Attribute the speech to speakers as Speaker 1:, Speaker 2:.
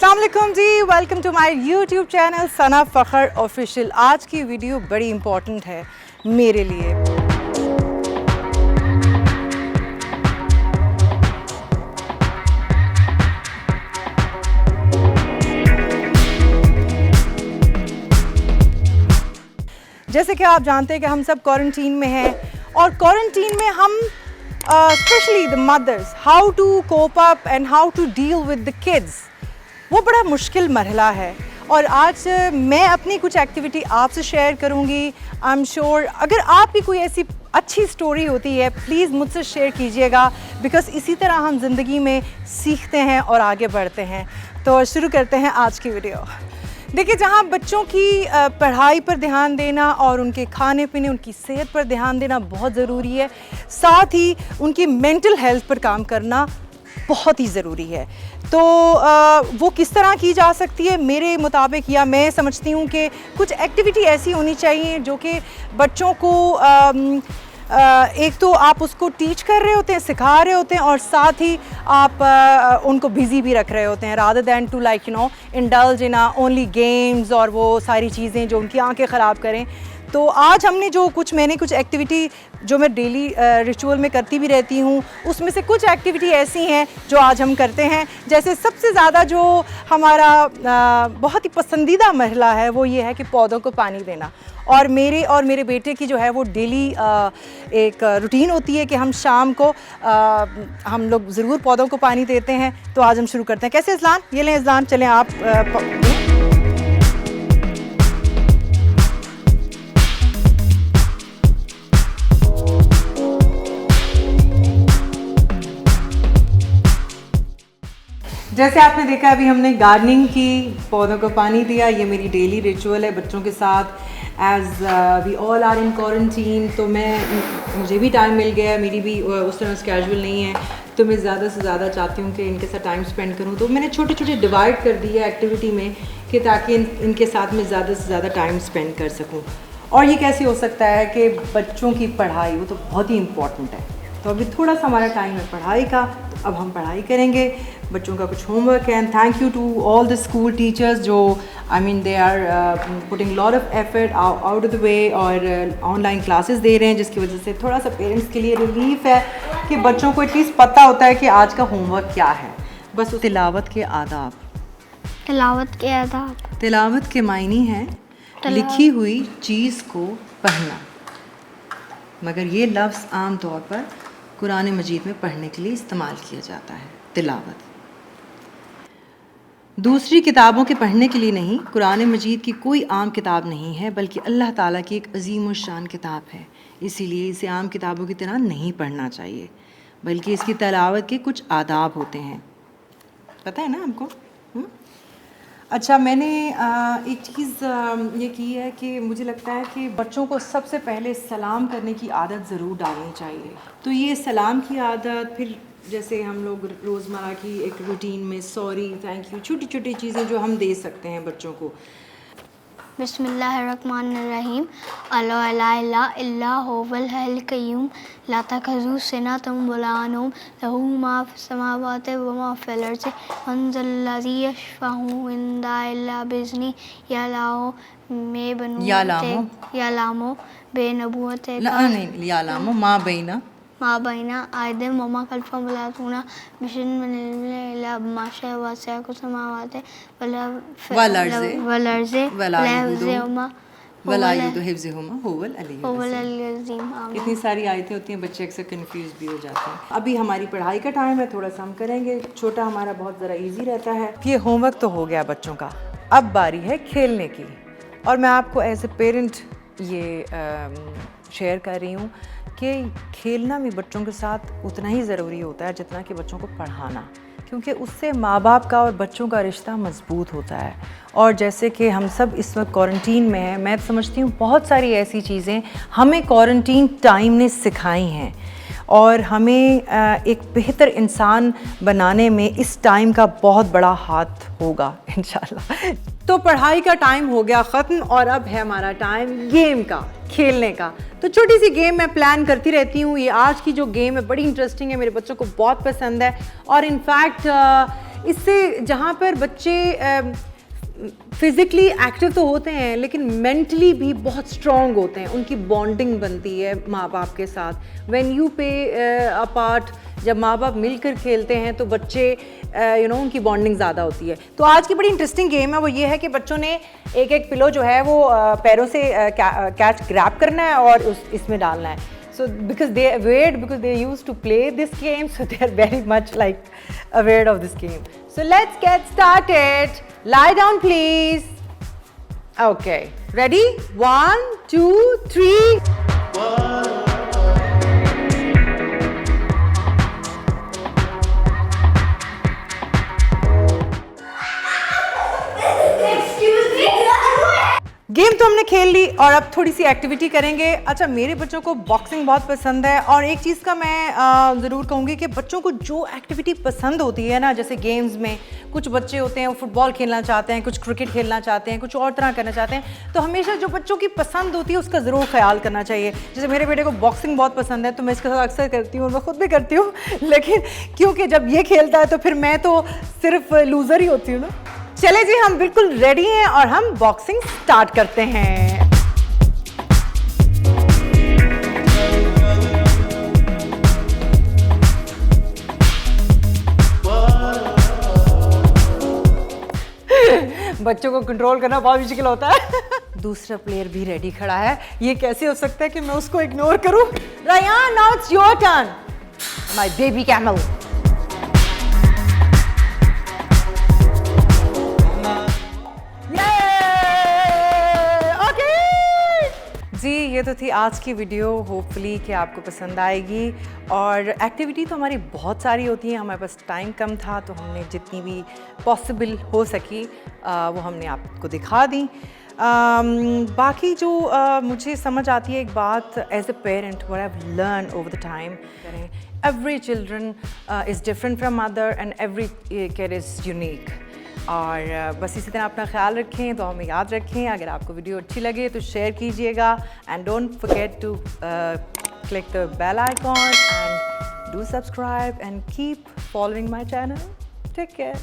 Speaker 1: अस्सलाम वालेकुम जी, welcome to my YouTube channel Sana Fakhar official. आज की वीडियो बड़ी इम्पॉर्टेंट है मेरे लिए। जैसे कि आप जानते हैं कि हम सब क्वारंटीन में हैं और क्वारंटीन में हम specially the mothers how to cope up and how to deal with the kids, वो बड़ा मुश्किल मरहला है। और आज मैं अपनी कुछ एक्टिविटी आपसे शेयर करूंगी। आई एम श्योर अगर आपकी कोई ऐसी अच्छी स्टोरी होती है प्लीज़ मुझसे शेयर कीजिएगा, बिकॉज़ इसी तरह हम ज़िंदगी में सीखते हैं और आगे बढ़ते हैं। तो शुरू करते हैं आज की वीडियो। देखिए, जहाँ बच्चों की पढ़ाई पर ध्यान देना और उनके खाने पीने, उनकी सेहत पर ध्यान देना बहुत ज़रूरी है, साथ ही उनकी मेंटल हेल्थ पर काम करना बहुत ही ज़रूरी है। तो वो किस तरह की जा सकती है मेरे मुताबिक, या मैं समझती हूँ कि कुछ एक्टिविटी ऐसी होनी चाहिए जो कि बच्चों को एक तो आप उसको टीच कर रहे होते हैं, सिखा रहे होते हैं, और साथ ही आप उनको बिज़ी भी रख रहे होते हैं, rather than to like indulge in only games और वो सारी चीज़ें जो उनकी आंखें ख़राब करें। तो आज हमने मैंने कुछ एक्टिविटी जो मैं डेली रिचुअल में करती भी रहती हूँ, उसमें से कुछ एक्टिविटी ऐसी हैं जो आज हम करते हैं। जैसे सबसे ज़्यादा जो हमारा बहुत ही पसंदीदा मरहला है वो ये है कि पौधों को पानी देना। और मेरे बेटे की जो है वो डेली एक रूटीन होती है कि हम शाम को हम लोग ज़रूर पौधों को पानी देते हैं। तो आज हम शुरू करते हैं। कैसे इज़लान? ये लें इज़लान, चलें आप। जैसे आपने देखा अभी हमने गार्डनिंग की, पौधों को पानी दिया। ये मेरी डेली रिचुअल है बच्चों के साथ। As we all are in quarantine, तो मुझे भी टाइम मिल गया है, मेरी भी उस तरह स्केड्यूल नहीं है, तो मैं ज़्यादा से ज़्यादा चाहती हूँ कि इनके साथ टाइम स्पेंड करूँ। तो मैंने छोटे छोटे डिवाइड कर दिया एक्टिविटी में कि ताकि इनके साथ मैं ज़्यादा से ज़्यादा टाइम स्पेंड कर सकूँ। और ये कैसे हो सकता है कि बच्चों की पढ़ाई वो तो बहुत ही इम्पॉर्टेंट है। तो अभी थोड़ा सा हमारा टाइम है पढ़ाई का, तो अब हम पढ़ाई करेंगे। बच्चों का कुछ होमवर्क है। And thank you to all the school teachers जो they are putting lot of effort out of the way और ऑनलाइन क्लासेस दे रहे हैं, जिसकी वजह से थोड़ा सा पेरेंट्स के लिए रिलीफ है कि बच्चों को एटलीस्ट पता होता है कि आज का होमवर्क क्या है। बस तिलावत के आदाब, तिलावत के मायने हैं लिखी हुई चीज़ को पढ़ना, मगर ये लफ्ज़ आम तौर पर कुरान मजीद में पढ़ने के लिए इस्तेमाल किया जाता है। तिलावत दूसरी किताबों के पढ़ने के लिए नहीं। कुरान मजीद की कोई आम किताब नहीं है, बल्कि अल्लाह ताला की एक अजीम व शान किताब है। इसीलिए इसे आम किताबों की तरह नहीं पढ़ना चाहिए, बल्कि इसकी तिलावत के कुछ आदाब होते हैं। पता है ना हमको? अच्छा, मैंने एक चीज़ ये की है कि मुझे लगता है कि बच्चों को सबसे पहले सलाम करने की आदत ज़रूर डालनी चाहिए। तो ये सलाम की आदत, फिर जैसे हम लोग रोज़मर्रा की एक रूटीन में सॉरी, थैंक यू, छोटी छोटी चीज़ें जो हम दे सकते हैं बच्चों को।
Speaker 2: बिस्मिल्लाहिर्रहमानिर्रहीम। अल्ला इल्ला हुवल हय्युल क़य्यूम ला तख़ुज़ुहु सिनतुन वला नौम लहू मा फ़िस समावाति व मा फ़िल अर्ज़ि मन ज़ल्लज़ी यशफ़अहु इंदहु इल्ला बिइज़्निही यअलमु मा बैना आयदिहिम व मा ख़ल्फ़हुम वला यहूतूना बिशैइन मिन इल्मिही इल्ला बिमा शाअ वसिअ कुर्सियुहु वल अर्ज़ि वला यऊदुहु हिफ़्ज़ुहुमा हुवल अलिय्युल अज़ीम।
Speaker 1: इतनी सारी आयतें होती हैं, बच्चे अक्सर कंफ्यूज भी हो जाते हैं। अभी हमारी पढ़ाई का टाइम है, थोड़ा सा हम करेंगे। छोटा हमारा बहुत ज़रा इजी रहता है। ये होमवर्क तो हो गया बच्चों का, अब बारी है खेलने की। और मैं आपको एज ए पेरेंट ये शेयर कर रही हूँ कि खेलना भी बच्चों के साथ उतना ही ज़रूरी होता है जितना कि बच्चों को पढ़ाना, क्योंकि उससे माँ बाप का और बच्चों का रिश्ता मज़बूत होता है। और जैसे कि हम सब इस वक्त क्वारंटीन में हैं, मैं समझती हूँ बहुत सारी ऐसी चीज़ें हमें क्वारंटीन टाइम ने सिखाई हैं और हमें एक बेहतर इंसान बनाने में इस टाइम का बहुत बड़ा हाथ होगा इंशाल्लाह। तो पढ़ाई का टाइम हो गया ख़त्म और अब है हमारा टाइम गेम का, खेलने का। तो छोटी सी गेम मैं प्लान करती रहती हूँ। ये आज की जो गेम है बड़ी इंटरेस्टिंग है, मेरे बच्चों को बहुत पसंद है और इनफैक्ट इससे जहाँ पर बच्चे फिज़िकली एक्टिव तो होते हैं लेकिन मेंटली भी बहुत स्ट्रॉन्ग होते हैं, उनकी बॉन्डिंग बनती है माँ बाप के साथ। व्हेन यू पे अ पार्ट, जब माँ बाप मिलकर खेलते हैं तो बच्चे उनकी बॉन्डिंग ज़्यादा होती है। तो आज की बड़ी इंटरेस्टिंग गेम है, वो ये है कि बच्चों ने एक एक पिलो जो है वो पैरों से कैच ग्रैब करना है और इसमें डालना है। So because they used to play this game, so they are very much like aware of this game. So let's get started. Lie down, please. Okay. Ready? 1, 2, 3. Game तो हमने खेल ली और अब थोड़ी सी एक्टिविटी करेंगे। अच्छा, मेरे बच्चों को बॉक्सिंग बहुत पसंद है और एक चीज़ का मैं ज़रूर कहूँगी कि बच्चों को जो एक्टिविटी पसंद होती है ना, जैसे गेम्स में कुछ बच्चे होते हैं वो फुटबॉल खेलना चाहते हैं, कुछ क्रिकेट खेलना चाहते हैं, कुछ और तरह करना चाहते हैं, तो हमेशा जो बच्चों की पसंद होती है उसका ज़रूर ख्याल करना चाहिए। जैसे मेरे बेटे को बॉक्सिंग बहुत पसंद है तो मैं इसके साथ अक्सर करती हूँ और मैं खुद भी करती हूँ, लेकिन क्योंकि जब ये खेलता है तो फिर मैं तो सिर्फ लूज़र ही होती हूँ ना। चले जी, हम बिल्कुल रेडी हैं और हम बॉक्सिंग स्टार्ट करते हैं। बच्चों को कंट्रोल करना बहुत मुश्किल होता है। दूसरा प्लेयर भी रेडी खड़ा है, ये कैसे हो सकता है कि मैं उसको इग्नोर करूं? Rayan, now it's your turn, my baby camel. जी, ये तो थी आज की वीडियो। होपफुली कि आपको पसंद आएगी। और एक्टिविटी तो हमारी बहुत सारी होती हैं, हमारे पास टाइम कम था तो हमने जितनी भी पॉसिबल हो सकी वो हमने आपको दिखा दी। बाकी जो मुझे समझ आती है एक बात, as a parent what I have learn over the time, every children is different from mother and every kid is unique. और बस इसी तरह अपना ख्याल रखें, तो हमें याद रखें। अगर आपको वीडियो अच्छी लगे तो शेयर कीजिएगा and don't forget to click the bell icon and do subscribe and keep following my channel. Take care.